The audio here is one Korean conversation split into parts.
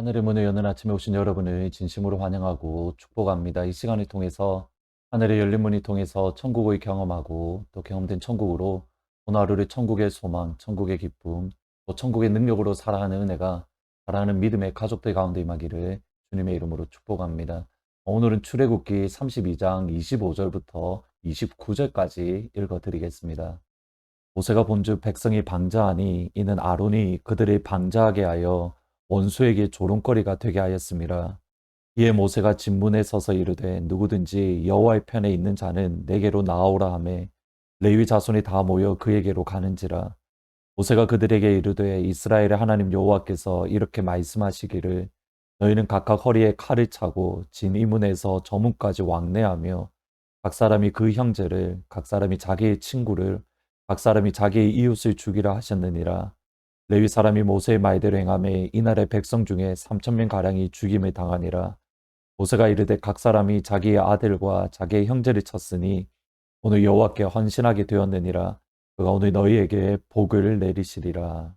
하늘의 문을 여는 아침에 오신 여러분을 진심으로 환영하고 축복합니다. 이 시간을 통해서 하늘의 열린 문을 통해서 천국을 경험하고 또 경험된 천국으로 오늘 하루를 천국의 소망, 천국의 기쁨, 또 천국의 능력으로 살아가는 은혜가 살아가는 믿음의 가족들 가운데 임하기를 주님의 이름으로 축복합니다. 오늘은 출애굽기 32장 25절부터 29절까지 읽어드리겠습니다. 모세가 본즉 백성이 방자하니 이는 아론이 그들을 방자하게 하여 원수에게 조롱거리가 되게 하였습니다. 이에 모세가 진문에 서서 이르되 누구든지 여호와의 편에 있는 자는 내게로 나아오라 하매 레위 자손이 다 모여 그에게로 가는지라. 모세가 그들에게 이르되 이스라엘의 하나님 여호와께서 이렇게 말씀하시기를 너희는 각각 허리에 칼을 차고 진 이문에서 저 문까지 왕래하며 각 사람이 그 형제를 각 사람이 자기의 친구를 각 사람이 자기의 이웃을 죽이라 하셨느니라. 레위 사람이 모세의 말대로 행하매 이날의 백성 중에 3,000명 가량이 죽임을 당하니라. 모세가 이르되 각 사람이 자기의 아들과 자기의 형제를 쳤으니 오늘 여호와께 헌신하게 되었느니라. 그가 오늘 너희에게 복을 내리시리라.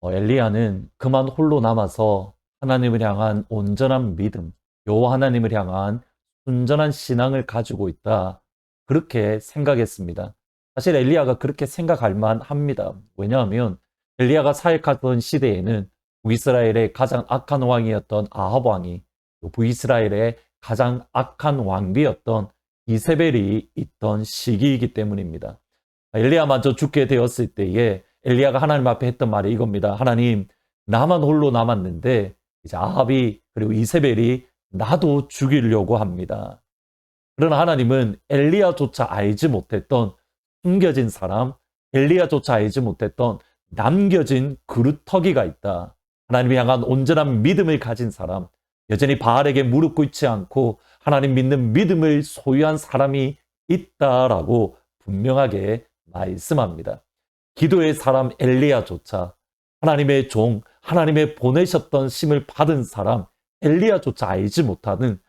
엘리야는 그만 홀로 남아서 하나님을 향한 온전한 믿음, 여호와 하나님을 향한 순전한 신앙을 가지고 있다. 그렇게 생각했습니다. 사실 엘리야가 그렇게 생각할 만합니다. 왜냐하면 엘리야가 사역하던 시대에는 북이스라엘의 가장 악한 왕이었던 아합 왕이 북이스라엘의 가장 악한 왕비였던 이세벨이 있던 시기이기 때문입니다. 엘리야마저 죽게 되었을 때에 엘리야가 하나님 앞에 했던 말이 이겁니다. 하나님, 나만 홀로 남았는데 이제 아합이 그리고 이세벨이 나도 죽이려고 합니다. 그러나 하나님은 엘리야조차 알지 못했던 숨겨진 사람, 엘리야조차 알지 못했던 남겨진 그루터기가 있다. 하나님을 향한 온전한 믿음을 가진 사람, 여전히 바알에게 무릎 꿇지 않고 하나님 믿는 믿음을 소유한 사람이 있다라고 분명하게 말씀합니다. 기도의 사람 엘리야조차, 하나님의 종, 하나님의 보내셨던 심을 받은 사람 엘리야조차 알지 못하는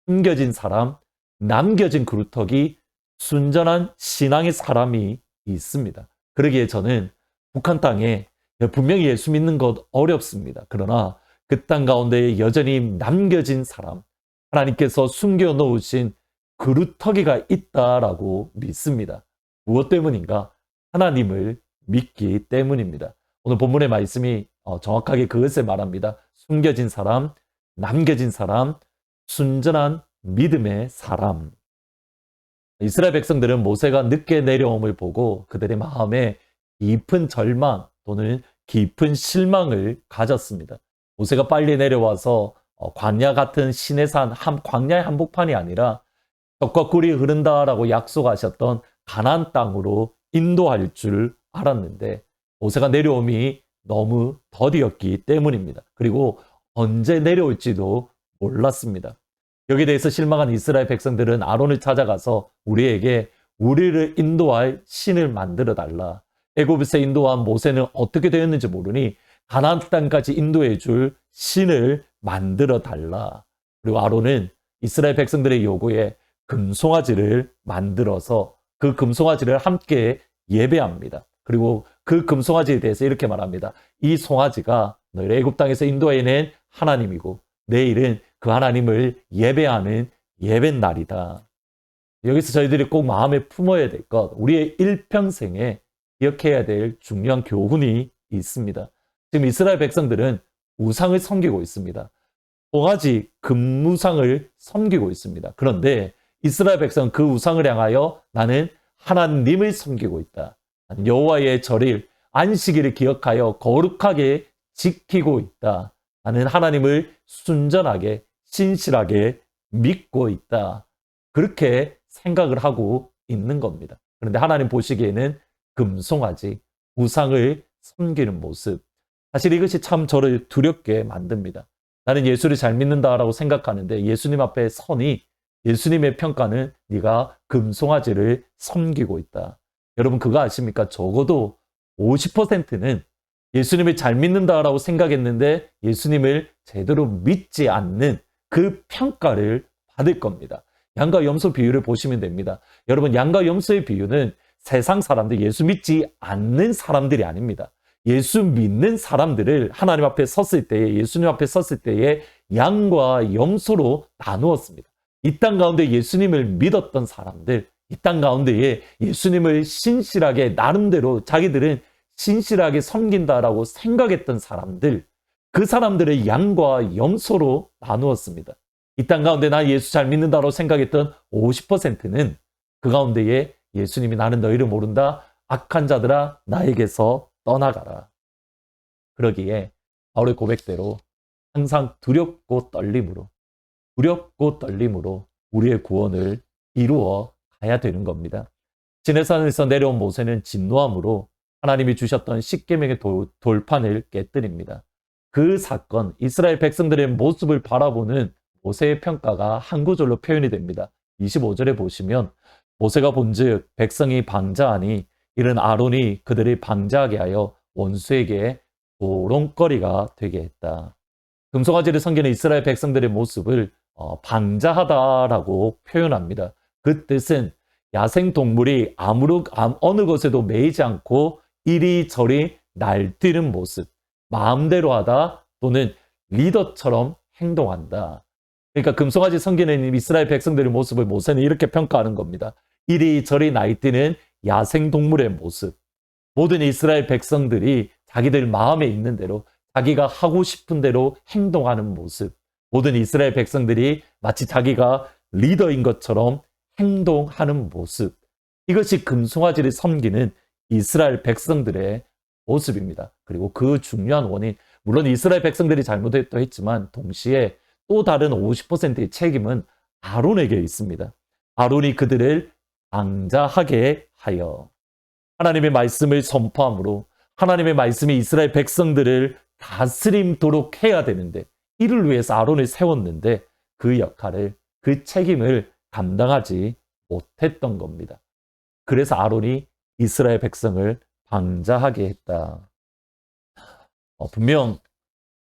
숨겨진 사람, 남겨진 그루터기, 순전한 신앙의 사람이 있습니다. 그러기에 저는 북한 땅에 분명히 예수 믿는 것 어렵습니다. 그러나 그 땅 가운데 여전히 남겨진 사람, 하나님께서 숨겨 놓으신 그루터기가 있다라고 믿습니다. 무엇 때문인가? 하나님을 믿기 때문입니다. 오늘 본문의 말씀이 정확하게 그것을 말합니다. 숨겨진 사람, 남겨진 사람, 순전한 믿음의 사람. 이스라엘 백성들은 모세가 늦게 내려옴을 보고 그들의 마음에 깊은 절망 또는 깊은 실망을 가졌습니다. 모세가 빨리 내려와서 광야 같은 시내산 광야의 한복판이 아니라 젖과 꿀이 흐른다라고 약속하셨던 가나안 땅으로 인도할 줄 알았는데 모세가 내려옴이 너무 더디었기 때문입니다. 그리고 언제 내려올지도 몰랐습니다. 여기에 대해서 실망한 이스라엘 백성들은 아론을 찾아가서 우리에게 우리를 인도할 신을 만들어 달라. 애굽에서 인도한 모세는 어떻게 되었는지 모르니 가나안 땅까지 인도해 줄 신을 만들어 달라. 그리고 아론은 이스라엘 백성들의 요구에 금송아지를 만들어서 그 금송아지를 함께 예배합니다. 그리고 그 금송아지에 대해서 이렇게 말합니다. 이 송아지가 너희 애굽 땅에서 인도해낸 하나님이고 내일은 그 하나님을 예배하는 예배날이다. 여기서 저희들이 꼭 마음에 품어야 될 것, 우리의 일평생에 기억해야 될 중요한 교훈이 있습니다. 지금 이스라엘 백성들은 우상을 섬기고 있습니다. 송아지 금무상을 섬기고 있습니다. 그런데 이스라엘 백성은 그 우상을 향하여 나는 하나님을 섬기고 있다. 여호와의 절일, 안식일을 기억하여 거룩하게 지키고 있다. 나는 하나님을 순전하게, 신실하게 믿고 있다. 그렇게 생각을 하고 있는 겁니다. 그런데 하나님 보시기에는 금송아지, 우상을 섬기는 모습, 사실 이것이 참 저를 두렵게 만듭니다. 나는 예수를 잘 믿는다라고 생각하는데 예수님 앞에 서니 예수님의 평가는 네가 금송아지를 섬기고 있다. 여러분 그거 아십니까? 적어도 50%는 예수님을 잘 믿는다라고 생각했는데 예수님을 제대로 믿지 않는 그 평가를 받을 겁니다. 양과 염소 비유를 보시면 됩니다. 여러분 양과 염소의 비유는 세상 사람들, 예수 믿지 않는 사람들이 아닙니다. 예수 믿는 사람들을 하나님 앞에 섰을 때에, 예수님 앞에 섰을 때에 양과 염소로 나누었습니다. 이 땅 가운데 예수님을 믿었던 사람들, 이 땅 가운데에 예수님을 신실하게, 나름대로 자기들은 신실하게 섬긴다라고 생각했던 사람들, 그 사람들의 양과 염소로 나누었습니다. 이 땅 가운데 나 예수 잘 믿는다고 생각했던 50%는 그 가운데에 예수님이 나는 너희를 모른다, 악한 자들아 나에게서 떠나가라. 그러기에 바울의 고백대로 항상 두렵고 떨림으로 우리의 구원을 이루어 가야 되는 겁니다. 시내산에서 내려온 모세는 진노함으로 하나님이 주셨던 십계명의 돌판을 깨뜨립니다. 그 사건, 이스라엘 백성들의 모습을 바라보는 모세의 평가가 한 구절로 표현이 됩니다. 25절에 보시면 모세가 본즉 백성이 방자하니 이는 아론이 그들이 방자하게 하여 원수에게 조롱거리가 되게 했다. 금송아지를 섬기는 이스라엘 백성들의 모습을 방자하다라고 표현합니다. 그 뜻은 야생동물이 어느 것에도 매이지 않고 이리저리 날뛰는 모습, 마음대로 하다 또는 리더처럼 행동한다. 그러니까 금송아지 섬기는 이스라엘 백성들의 모습을 모세는 이렇게 평가하는 겁니다. 이리저리 날뛰는 야생동물의 모습. 모든 이스라엘 백성들이 자기들 마음에 있는 대로 자기가 하고 싶은 대로 행동하는 모습. 모든 이스라엘 백성들이 마치 자기가 리더인 것처럼 행동하는 모습. 이것이 금송아지를 섬기는 이스라엘 백성들의 모습입니다. 그리고 그 중요한 원인, 물론 이스라엘 백성들이 잘못했다 했지만 동시에 또 다른 50%의 책임은 아론에게 있습니다. 아론이 그들을 방자하게 하여 하나님의 말씀을 선포함으로 하나님의 말씀이 이스라엘 백성들을 다스림도록 해야 되는데, 이를 위해서 아론을 세웠는데 그 역할을, 그 책임을 감당하지 못했던 겁니다. 그래서 아론이 이스라엘 백성을 방자하게 했다. 분명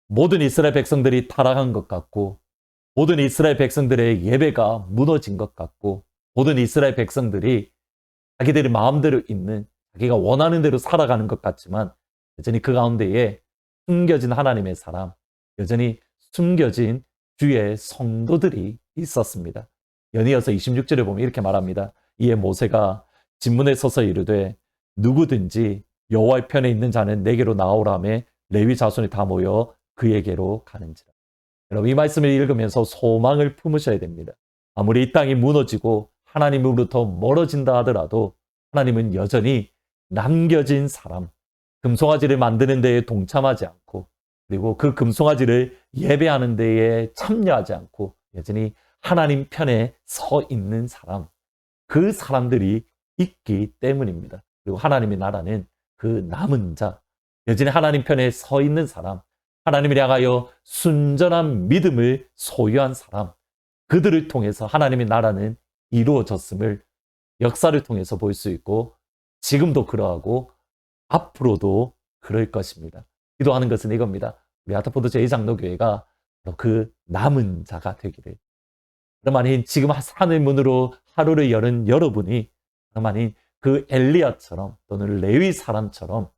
모든 이스라엘 백성들이 타락한 것 같고, 모든 이스라엘 백성들의 예배가 무너진 것 같고, 모든 이스라엘 백성들이 자기들의 마음대로 있는, 자기가 원하는 대로 살아가는 것 같지만 여전히 그 가운데에 숨겨진 하나님의 사람, 여전히 숨겨진 주의 성도들이 있었습니다. 연이어서 26절에 보면 이렇게 말합니다. 이에 모세가 진문에 서서 이르되 누구든지 여호와의 편에 있는 자는 내게로 나오라며 레위 자손이 다 모여 그에게로 가는지라. 여러분, 이 말씀을 읽으면서 소망을 품으셔야 됩니다. 아무리 이 땅이 무너지고 하나님으로부터 멀어진다 하더라도 하나님은 여전히 남겨진 사람, 금송아지를 만드는 데에 동참하지 않고, 그리고 그 금송아지를 예배하는 데에 참여하지 않고 여전히 하나님 편에 서 있는 사람, 그 사람들이 있기 때문입니다. 그리고 하나님의 나라는 그 남은 자, 여전히 하나님 편에 서 있는 사람, 하나님을 향하여 순전한 믿음을 소유한 사람, 그들을 통해서 하나님의 나라는 이루어졌음을 역사를 통해서 볼 수 있고, 지금도 그러하고 앞으로도 그럴 것입니다. 기도하는 것은 이겁니다. 우리 아타포드 제2장로교회가 그 남은 자가 되기를. 그럼 아닌 지금 하늘 문으로 하루를 여는 여러분이, 그럼 아닌 그 엘리야처럼 또는 레위 사람처럼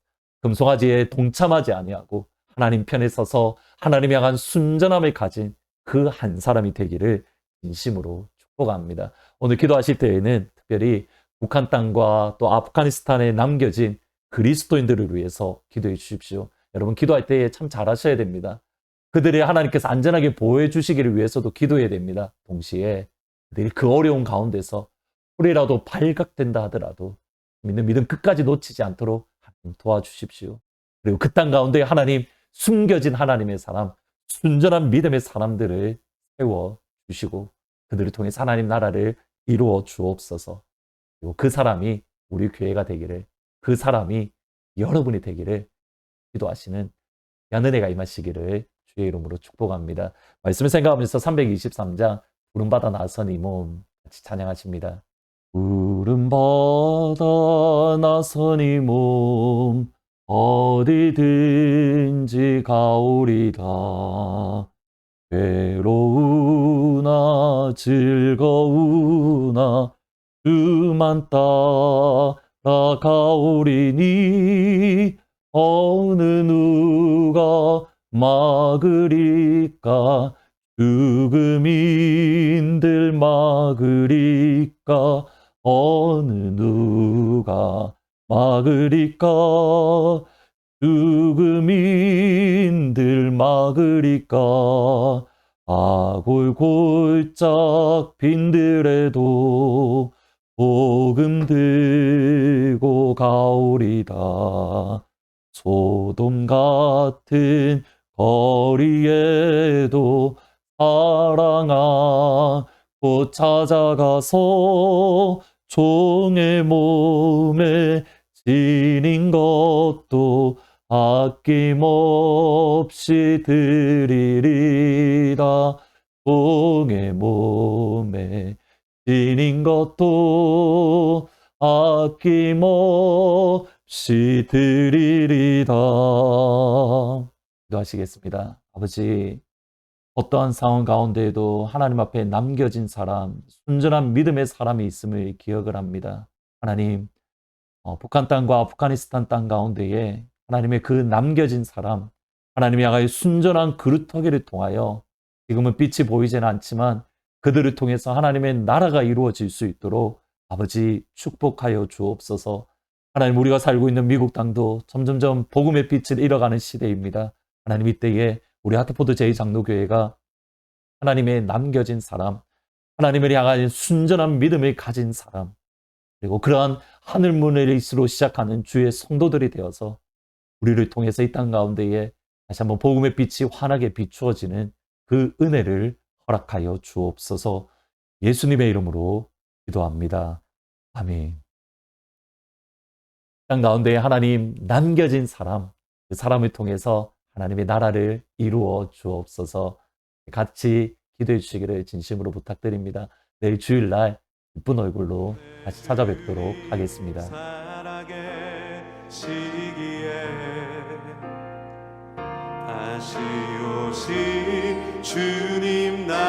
금송아지에 동참하지 아니하고 하나님 편에 서서 하나님 향한 순전함을 가진 그 한 사람이 되기를 진심으로 축복합니다. 오늘 기도하실 때에는 특별히 북한 땅과 또 아프가니스탄에 남겨진 그리스도인들을 위해서 기도해 주십시오. 여러분, 기도할 때 참 잘하셔야 됩니다. 그들이 하나님께서 안전하게 보호해 주시기를 위해서도 기도해야 됩니다. 동시에 그들이 그 어려운 가운데서 홀이라도 발각된다 하더라도 믿는 믿음 끝까지 놓치지 않도록 하나님 도와주십시오. 그리고 그 땅 가운데 하나님, 숨겨진 하나님의 사람, 순전한 믿음의 사람들을 세워주시고 그들을 통해 하나님 나라를 이루어 주옵소서. 그리고 그 사람이 우리 교회가 되기를, 그 사람이 여러분이 되기를 기도하시는 은혜가 임하시기를 주의 이름으로 축복합니다. 말씀을 생각하면서 323장 부름받아 나선 이 몸 같이 찬양하십니다. 부름받아 나선 이 몸 어디든지 가오리다. 외로우나 즐거우나 주만 따라가오리니 어느 누가 막으리까? 죽음인들 막으리까? 어느 누가 막으리까? 죽음인들 막으리까? 아골골짝 빈들에도 복음 들고 가오리다. 소돔 같은 거리에도 사랑하고 찾아가서 종의 몸에 지닌 것도 아낌없이 드리리라. 종의 몸에 지닌 것도 아낌없이 드리리다. 기도하시겠습니다. 아버지, 어떠한 상황 가운데에도 하나님 앞에 남겨진 사람, 순전한 믿음의 사람이 있음을 기억을 합니다. 하나님, 북한 땅과 아프가니스탄 땅 가운데에 하나님의 그 남겨진 사람, 하나님이 야가의 순전한 그루터기를 통하여 지금은 빛이 보이지는 않지만 그들을 통해서 하나님의 나라가 이루어질 수 있도록 아버지 축복하여 주옵소서. 하나님, 우리가 살고 있는 미국 땅도 점점점 복음의 빛을 잃어가는 시대입니다. 하나님, 이때에 우리 하트포드 제2장로교회가 하나님의 남겨진 사람, 하나님을 향한 순전한 믿음을 가진 사람, 그리고 그러한 하늘문으로 시작하는 주의 성도들이 되어서 우리를 통해서 이 땅 가운데에 다시 한번 복음의 빛이 환하게 비추어지는 그 은혜를 허락하여 주옵소서. 예수님의 이름으로 기도합니다. 아멘. 땅 가운데에 하나님 남겨진 사람, 그 사람을 통해서 하나님의 나라를 이루어 주옵소서. 같이 기도해 주시기를 진심으로 부탁드립니다. 내일 주일날 기쁜 얼굴로 다시 찾아뵙도록 하겠습니다. 다시 오실 주님 나